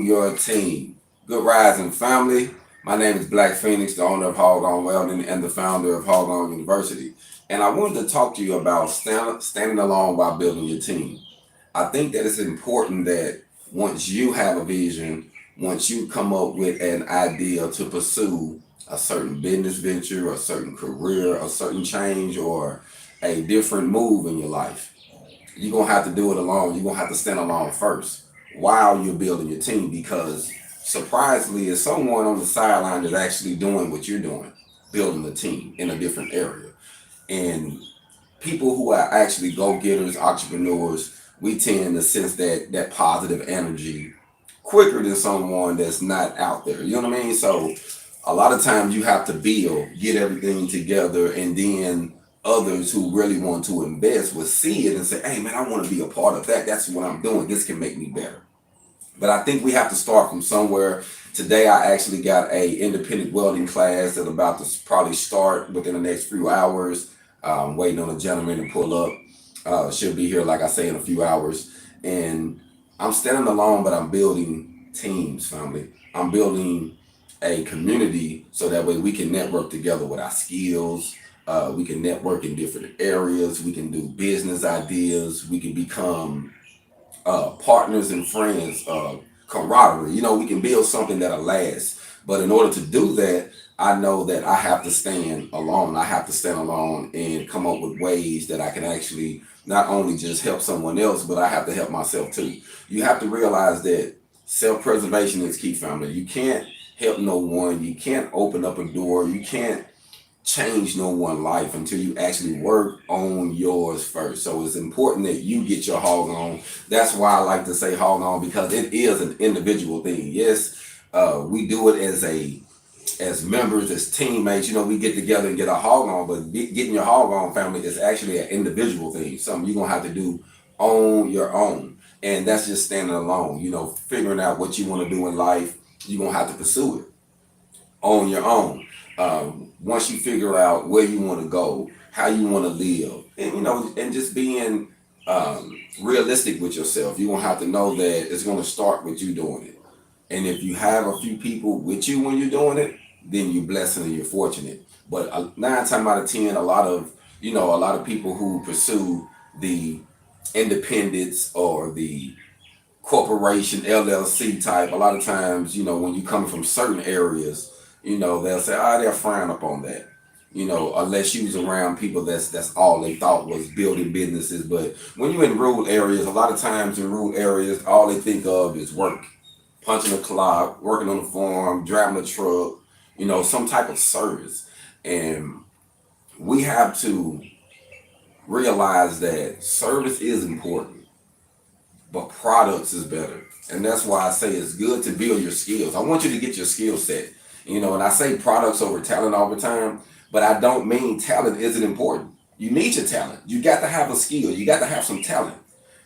your team. Good rising, family. My name is Black Feniks, the owner of HogOn Welding and the founder of HogOn University. And I wanted to talk to you about standing alone while building your team. I think that it's important that once you have a vision, once you come up with an idea to pursue a certain business venture, a certain career, a certain change, or a different move in your life, you're gonna have to do it alone. You're gonna have to stand alone first while you're building your team because surprisingly, is someone on the sideline that's actually doing what you're doing, building a team in a different area. And people who are actually go-getters, entrepreneurs, we tend to sense that positive energy quicker than someone that's not out there. You know what I mean? So a lot of times you have to build, get everything together, and then others who really want to invest will see it and say, hey man, I want to be a part of that. That's what I'm doing. This can make me better. But I think we have to start from somewhere. Today I actually got a independent welding class that's about to probably start within the next few hours. Waiting on a gentleman to pull up. She'll be here, like I say, in a few hours. And I'm standing alone, but I'm building teams, family. I'm building a community so that way we can network together with our skills. We can network in different areas. We can do business ideas. We can become partners and friends, camaraderie. You know, we can build something that'll last. But in order to do that, I know that I have to stand alone. I have to stand alone and come up with ways that I can actually not only just help someone else, but I have to help myself too. You have to realize that self-preservation is key, family. You can't help no one. You can't open up a door. You can't change no one life until you actually work on yours first. So it's important that you get your hog on. That's why I like to say hog on because it is an individual thing. Yes, we do it as members, as teammates. You know, we get together and get a hog on, but getting your hog on, family, is actually an individual thing. Something you're gonna have to do on your own, and that's just standing alone. You know, figuring out what you want to do in life. You're gonna have to pursue it on your own. Once you figure out where you want to go, how you want to live, and you know, and just being realistic with yourself, you're gonna have to know that it's gonna start with you doing it. And if you have a few people with you when you're doing it, then you're blessed and you're fortunate. But 9 times out of 10, a lot of people who pursue the independence or the corporation LLC type, a lot of times, you know, when you come from certain areas, you know, they'll say, they'll frown upon that. You know, unless you was around people that's all they thought was building businesses. But when you're in rural areas, a lot of times in rural areas, all they think of is work, punching a clock, working on the farm, driving a truck, you know, some type of service. And we have to realize that service is important, but products is better. And that's why I say it's good to build your skills. I want you to get your skill set. You know, and I say products over talent all the time, but I don't mean talent isn't important. You need your talent. You got to have a skill. You got to have some talent.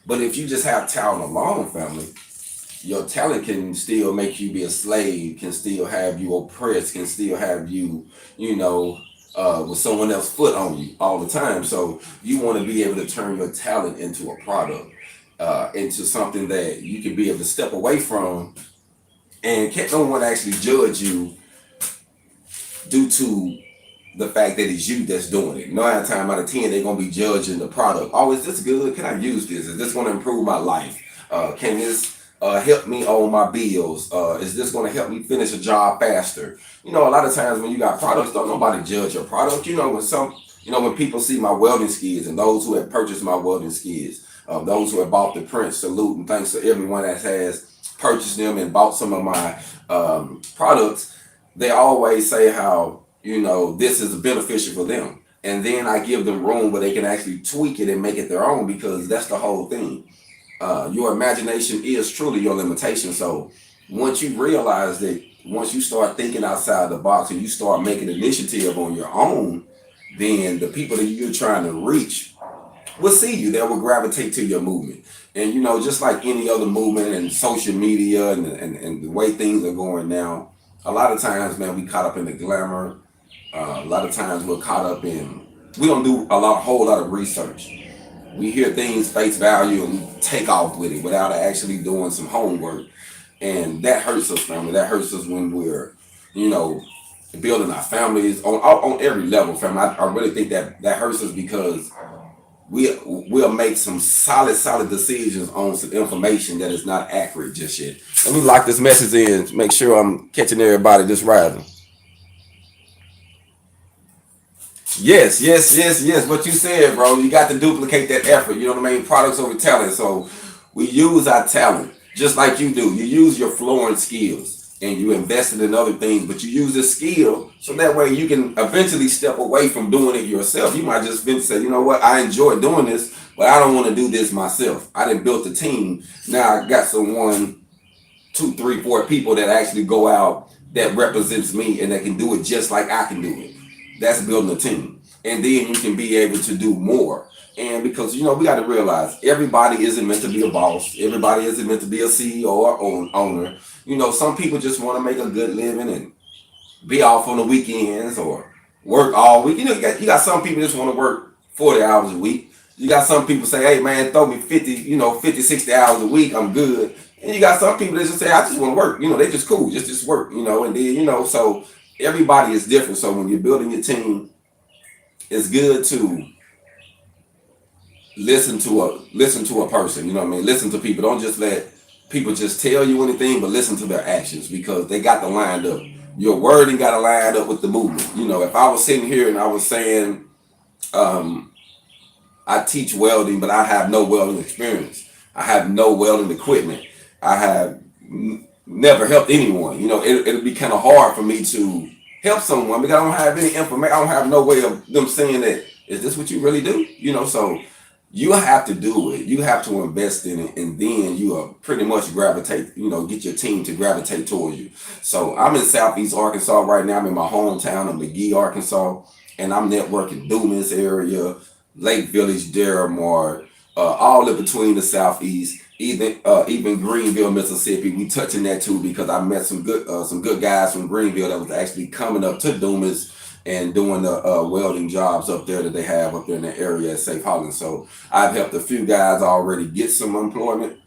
But if you just have talent alone, family, your talent can still make you be a slave, can still have you oppressed, can still have you, you know, with someone else's foot on you all the time. So you want to be able to turn your talent into a product, into something that you can be able to step away from and can't no one actually judge you due to the fact that it's you that's doing it. 9 times out of 10, they're gonna be judging the product. Oh, is this good? Can I use this? Is this gonna improve my life? Can this help me on my bills? Is this gonna help me finish a job faster? You know, a lot of times when you got products, don't nobody judge your product. You know, when people see my welding skids and those who have purchased my welding skids, those who have bought the print, salute and thanks to everyone that has purchased them and bought some of my products. They always say how, you know, this is beneficial for them. And then I give them room where they can actually tweak it and make it their own because that's the whole thing. Your imagination is truly your limitation. So once you realize that, once you start thinking outside the box and you start making initiative on your own, then the people that you're trying to reach will see you. They will gravitate to your movement. And, you know, just like any other movement and social media and the way things are going now, a lot of times, man, we caught up in the glamour. A lot of times we're caught up in, we don't do whole lot of research. We hear things face value and we take off with it without actually doing some homework. And that hurts us, family. That hurts us when we're, you know, building our families on every level, family. I really think that hurts us because we'll make some solid decisions on some information that is not accurate just yet. Let me lock this message in to make sure I'm catching everybody just rising. Yes. What you said, bro. You got to duplicate that effort. You know what I mean? Products over talent. So we use our talent just like you do. You use your flooring skills and you invested in other things, but you use this skill so that way you can eventually step away from doing it yourself. You might just say, you know what, I enjoy doing this, but I don't want to do this myself. I didn't build a team. Now I got some 1, 2, 3, 4 people that actually go out that represents me and that can do it just like I can do it. That's building a team. And then you can be able to do more. And because, you know, we got to realize everybody isn't meant to be a boss. Everybody isn't meant to be a CEO or owner. You know, some people just want to make a good living and be off on the weekends or work all week. You know, you got some people just want to work 40 hours a week. You got some people say, hey, man, throw me 50, 60 hours a week. I'm good. And you got some people that just say, I just want to work. You know, they just cool. Just work, you know. And then, you know, so everybody is different. So when you're building your team, it's good to listen to a person. You know what I mean? Listen to people. Don't just let people just tell you anything, but listen to their actions because they got to line up. Your wording got to line up with the movement. You know, if I was sitting here and I was saying, I teach welding, but I have no welding experience. I have no welding equipment. I have never helped anyone. You know, it'll be kind of hard for me to help someone because I don't have any information. I don't have no way of them saying that, is this what you really do? You know, so you have to do it. You have to invest in it, and then you are pretty much gravitate, you know, get your team to gravitate towards you. So I'm in Southeast Arkansas right now. I'm in my hometown of McGee, Arkansas, and I'm networking Dumas area, Lake Village, Deramar, all in between the Southeast, even Greenville, Mississippi. We touching that too because I met some good guys from Greenville that was actually coming up to Dumas and doing the welding jobs up there that they have up there in the area at Safe Holland. So I've helped a few guys already get some employment.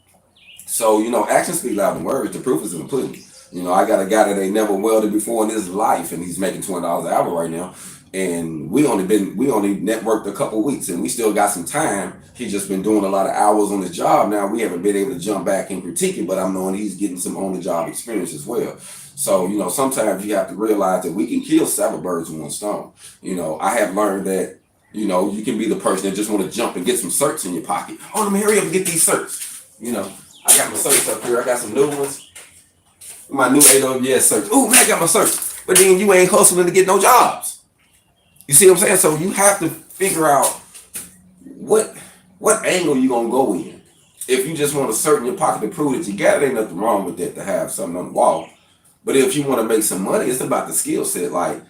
So, you know, actions speak louder than words. The proof is in the pudding. You know, I got a guy that ain't never welded before in his life, and he's making $20 an hour right now. And we only networked a couple weeks, and we still got some time. He's just been doing a lot of hours on his job now. We haven't been able to jump back and critique it, but I'm knowing he's getting some on-the-job experience as well. So, you know, sometimes you have to realize that we can kill 7 birds with 1 stone. You know, I have learned that, you know, you can be the person that just want to jump and get some certs in your pocket. Oh, let me hurry up and get these certs. You know, I got my certs up here. I got some new ones. My new AWS certs. Oh, man, I got my certs. But then you ain't hustling to get no jobs. You see what I'm saying? So you have to figure out what angle you going to go in. If you just want a cert in your pocket to prove that you got it, ain't nothing wrong with that to have something on the wall. But if you want to make some money, it's about the skill set. Like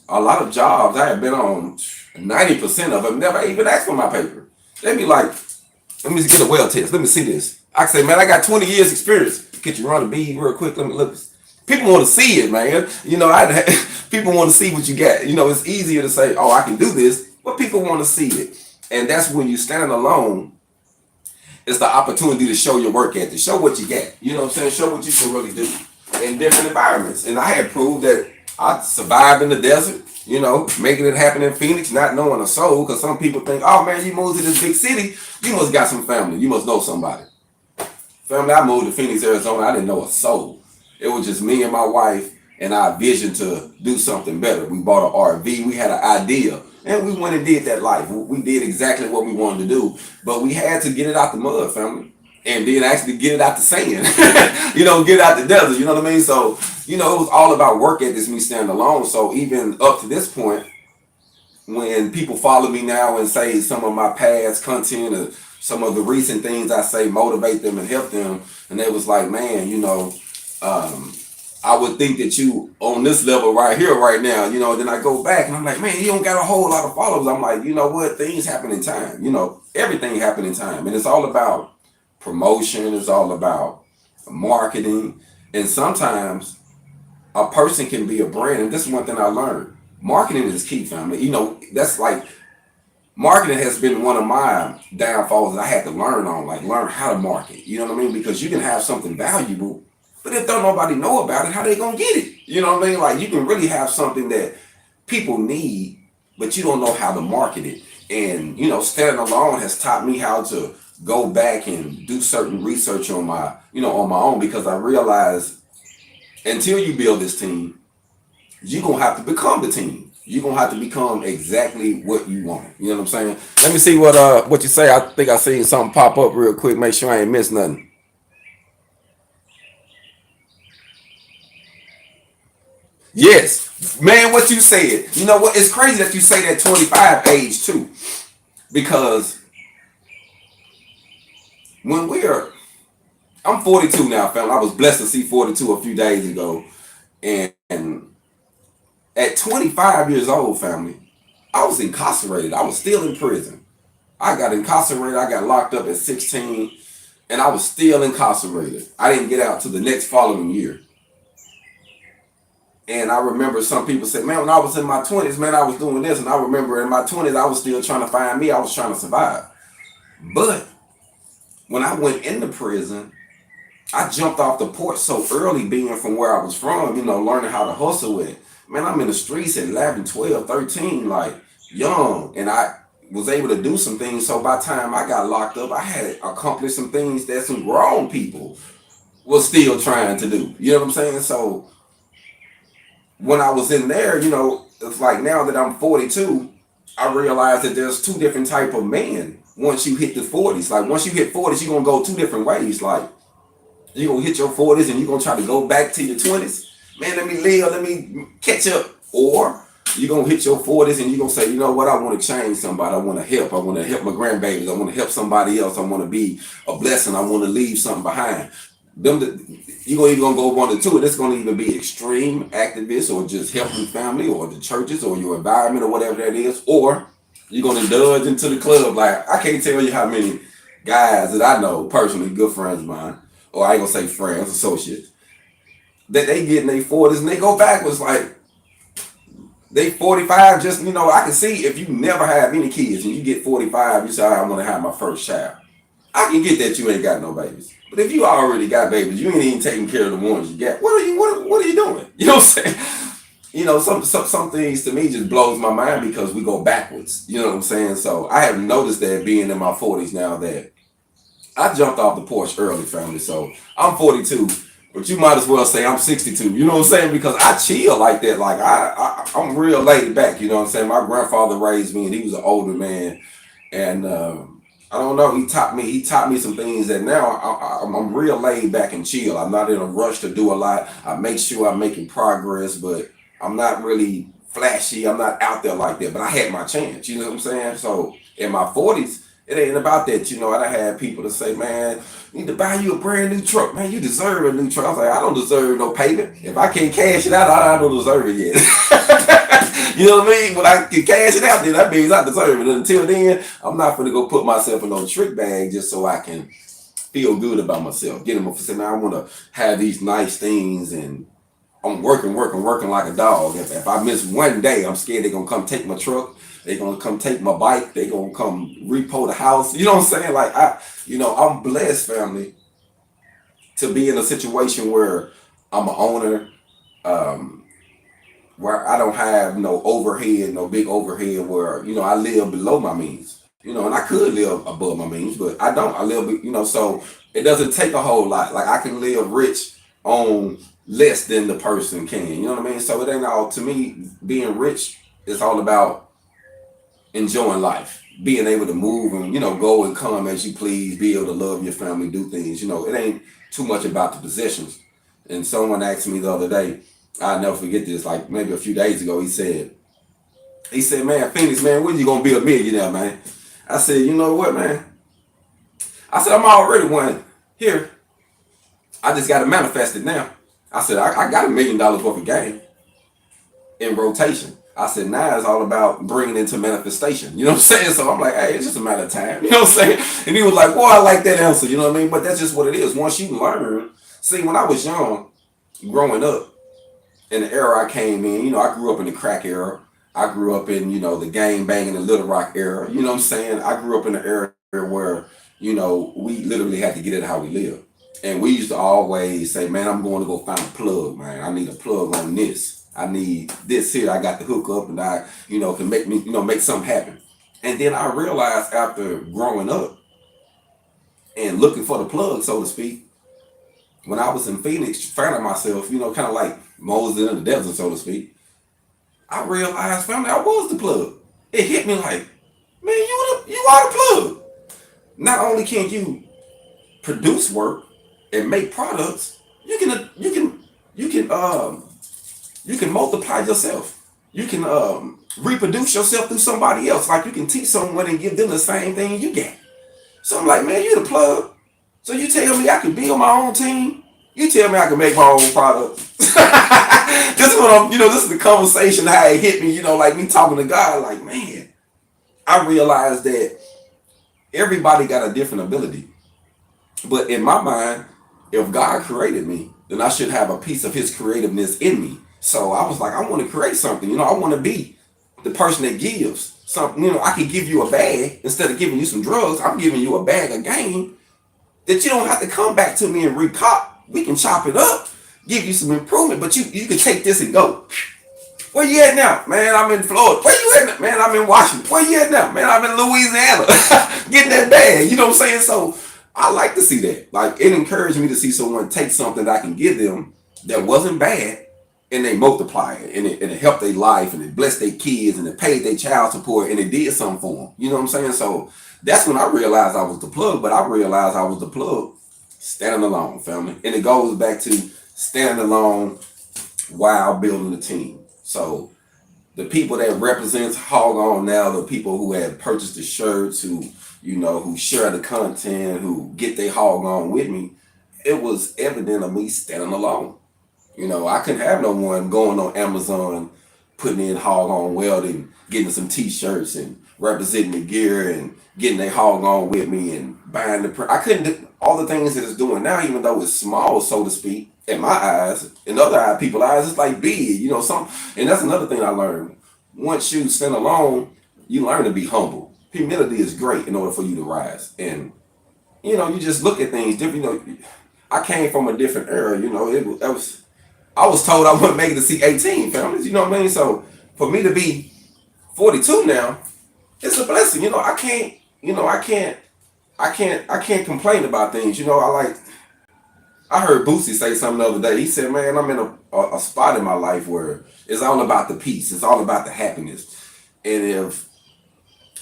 a lot of jobs I have been on, 90% of them never even asked for my paper. They be like, let me get a weld test. Let me see this. I say, man, I got 20 years experience. Get you run a bead real quick. Let me look. People want to see it, man. You know, people want to see what you got. You know, it's easier to say, oh, I can do this, but people want to see it. And that's when you stand alone. It's the opportunity to show your work ethic, show what you got. You know what I'm saying? Show what you can really do in different environments. And I had proved that I survived in the desert, you know, making it happen in Feniks, not knowing a soul, because some people think, oh man, you moved to this big city, you must got some family, you must know somebody. Family, I moved to Phoenix, Arizona, I didn't know a soul. It was just me and my wife and our vision to do something better. We bought an RV, we had an idea, and we went and did that life. We did exactly what we wanted to do, but we had to get it out the mud, family. And then actually get it out the sand, you know, get it out the desert, you know what I mean? So, you know, it was all about work ethics, me standing alone. So even up to this point, when people follow me now and say some of my past content or some of the recent things I say motivate them and help them, and they was like, man, you know, I would think that you on this level right here, right now, you know, then I go back and I'm like, man, you don't got a whole lot of followers. I'm like, you know what? Things happen in time, you know, everything happen in time. And it's all about promotion, is all about marketing, and sometimes a person can be a brand. And this is one thing I learned: marketing is key, family. You know, that's like marketing has been one of my downfalls that I had to learn on, like learn how to market. You know what I mean? Because you can have something valuable, But if don't nobody know about it, how they gonna get it? You know what I mean? Like you can really have something that people need, but you don't know how to market it. And standing alone has taught me how to go back and do certain research on my own, because I realized until you build this team, you're gonna have to become the team. You're gonna have to become exactly what you want. You know what I'm saying? Let me see what you say. I think I seen something pop up real quick. Make sure I ain't missed nothing. Yes, man, what you said. You know what? It's crazy that you say that 25 age too, because when I'm 42 now, fam. I was blessed to see 42 a few days ago, and at 25 years old, family, I was incarcerated. I was still in prison. I got incarcerated. I got locked up at 16, and I was still incarcerated. I didn't get out till the next following year. And I remember some people said, man, when I was in my 20s, man, I was doing this. And I remember in my 20s, I was still trying to find me. I was trying to survive. But when I went into prison, I jumped off the porch so early, being from where I was from, learning how to hustle it. Man, I'm in the streets at 11, 12, 13, like young. And I was able to do some things. So by the time I got locked up, I had accomplished some things that some grown people was still trying to do. You know what I'm saying? So when I was in there, it's like now that I'm 42, I realized that there's two different type of men once you hit the 40s. Like once you hit 40s, you're gonna go two different ways. Like you're gonna hit your 40s and you're gonna try to go back to your 20s. Man, let me live, let me catch up. Or you're gonna hit your 40s and you're gonna say, you know what, I wanna change somebody, I wanna help. I wanna help my grandbabies, I wanna help somebody else, I wanna be a blessing, I wanna leave something behind. You're either gonna go one or two, and it's gonna either be extreme activists or just helping family or the churches or your environment or whatever that is, or you're gonna indulge into the club. Like I can't tell you how many guys that I know personally, good friends of mine, or I ain't gonna say friends, associates, that they get in their 40s and they go backwards. Like they 45, just I can see if you never have any kids and you get 45, you say, all right, I'm gonna have my first child. I can get that you ain't got no babies. But if you already got babies, you ain't even taking care of the ones you got. What are you doing? You know what I'm saying? Some things to me just blows my mind because we go backwards. You know what I'm saying? So I have noticed that being in my 40s now that I jumped off the porch early, family. So I'm 42, but you might as well say I'm 62. You know what I'm saying? Because I chill like that. Like I'm real laid back. You know what I'm saying? My grandfather raised me, and he was an older man, and I don't know. He taught me some things that now I'm real laid back and chill. I'm not in a rush to do a lot. I make sure I'm making progress, but I'm not really flashy. I'm not out there like that. But I had my chance. You know what I'm saying? So in my 40s, it ain't about that. I done had people to say, man, you need to buy you a brand new truck. Man, you deserve a new truck. I was like, I don't deserve no payment. If I can't cash it out, I don't deserve it yet. You know what I mean? When I can cash it out, then that means I deserve it. Until then, I'm not going to go put myself in no trick bag just so I can feel good about myself. Get them up and say, man, I want to have these nice things, and I'm working like a dog. If I miss one day, I'm scared they're going to come take my truck. They're going to come take my bike. They're going to come repo the house. You know what I'm saying? Like, I'm blessed, family, to be in a situation where I'm an owner, where I don't have no overhead, no big overhead, where, I live below my means. And I could live above my means, but I don't. I live, so it doesn't take a whole lot. Like I can live rich on less than the person can. You know what I mean? So it ain't all, to me, being rich is all about enjoying life, being able to move and, go and come as you please, be able to love your family, do things. It ain't too much about the possessions. And someone asked me the other day, I'll never forget this, like maybe a few days ago, he said, man, Feniks, man, when you gonna be a millionaire, man? I said, you know what, man? I said, I'm already one here. I just gotta manifest it now. I said, I got $1 million worth of game in rotation. I said, now it's all about bringing it into manifestation. You know what I'm saying? So I'm like, hey, it's just a matter of time. You know what I'm saying? And he was like, boy, I like that answer. You know what I mean? But that's just what it is. Once you learn, see, when I was young, growing up, in the era I came in, I grew up in the crack era. I grew up in, the gang banging, the Little Rock era. You know what I'm saying? I grew up in an era where, we literally had to get it how we live. And we used to always say, man, I'm going to go find a plug, man. I need a plug on this. I need this here. I got the hook up and I, can make me, make something happen. And then I realized after growing up and looking for the plug, so to speak, when I was in Phoenix, finding myself, kind of like Moses in the desert, so to speak, I realized, family, I was the plug. It hit me like, man, you are the plug. Not only can you produce work and make products, you can multiply yourself. You can reproduce yourself through somebody else. Like you can teach someone and give them the same thing you get. So I'm like, man, you the plug. So you tell me I can build my own team. You tell me I can make my own product. This is what this is the conversation how it hit me, like me talking to God, like, man, I realized that everybody got a different ability. But in my mind, if God created me, then I should have a piece of his creativeness in me. So I was like, I want to create something. I want to be the person that gives something. I can give you a bag instead of giving you some drugs. I'm giving you a bag of game that you don't have to come back to me and recop. We can chop it up, give you some improvement, but you can take this and go. Where you at now? Man, I'm in Florida. Where you at now? Man, I'm in Washington. Where you at now? Man, I'm in Louisiana. Getting that bag. You know what I'm saying? So I like to see that. Like, it encouraged me to see someone take something that I can give them that wasn't bad and they multiply it and it helped their life and it blessed their kids and it paid their child support and it did something for them. You know what I'm saying? So that's when I realized I was the plug, but I realized I was the plug standing alone, family. And it goes back to standing alone while building a team. So the people that represents HogOn now, the people who have purchased the shirts, who share the content, who get their HogOn with me, it was evident of me standing alone. I couldn't have no one going on Amazon, putting in HogOn Welding, getting some t-shirts and representing the gear and getting their HogOn with me and buying the print. I couldn't do all the things that it's doing now, even though it's small, so to speak, in my eyes. In other people's eyes, it's like big, and that's another thing I learned. Once you stand alone, you learn to be humble. Humility is great in order for you to rise. And, you just look at things different. I came from a different era, I was told I wouldn't make it to see 18 families, you know what I mean? So for me to be 42 now, it's a blessing. I can't complain about things. I heard Boosie say something the other day. He said, man, I'm in a spot in my life where it's all about the peace. It's all about the happiness. And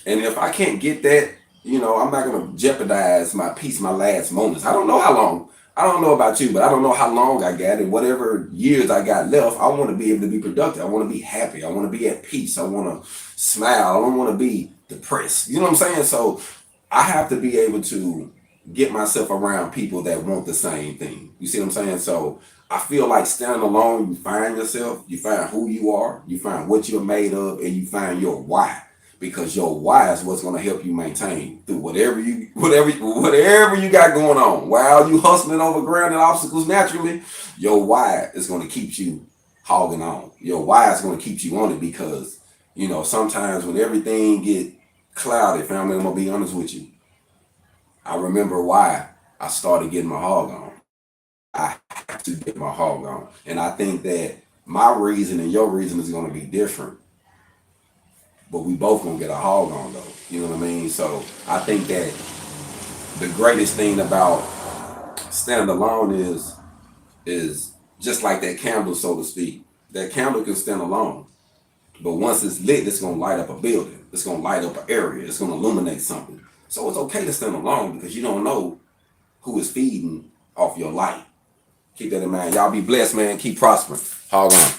if I can't get that, I'm not going to jeopardize my peace, my last moments. I don't know how long. I don't know about you, but I don't know how long I got. And whatever years I got left, I want to be able to be productive. I want to be happy. I want to be at peace. I want to smile. I don't want to be depressed. You know what I'm saying? So I have to be able to get myself around people that want the same thing. You see what I'm saying? So I feel like standing alone, you find yourself, you find who you are, you find what you're made of, and you find your why. Because your why is what's going to help you maintain through whatever you got going on. While you hustling over ground and obstacles naturally, your why is going to keep you hogging on. Your why is going to keep you on it because, sometimes when everything get clouded, family, I'm going to be honest with you. I remember why I started getting my hog on. I have to get my hog on. And I think that my reason and your reason is going to be different. But we both gonna get a hog on though. You know what I mean? So I think that the greatest thing about standing alone is just like that candle, so to speak. That candle can stand alone. But once it's lit, it's gonna light up a building. It's gonna light up an area. It's gonna illuminate something. So it's okay to stand alone because you don't know who is feeding off your light. Keep that in mind. Y'all be blessed, man. Keep prospering. Hog on.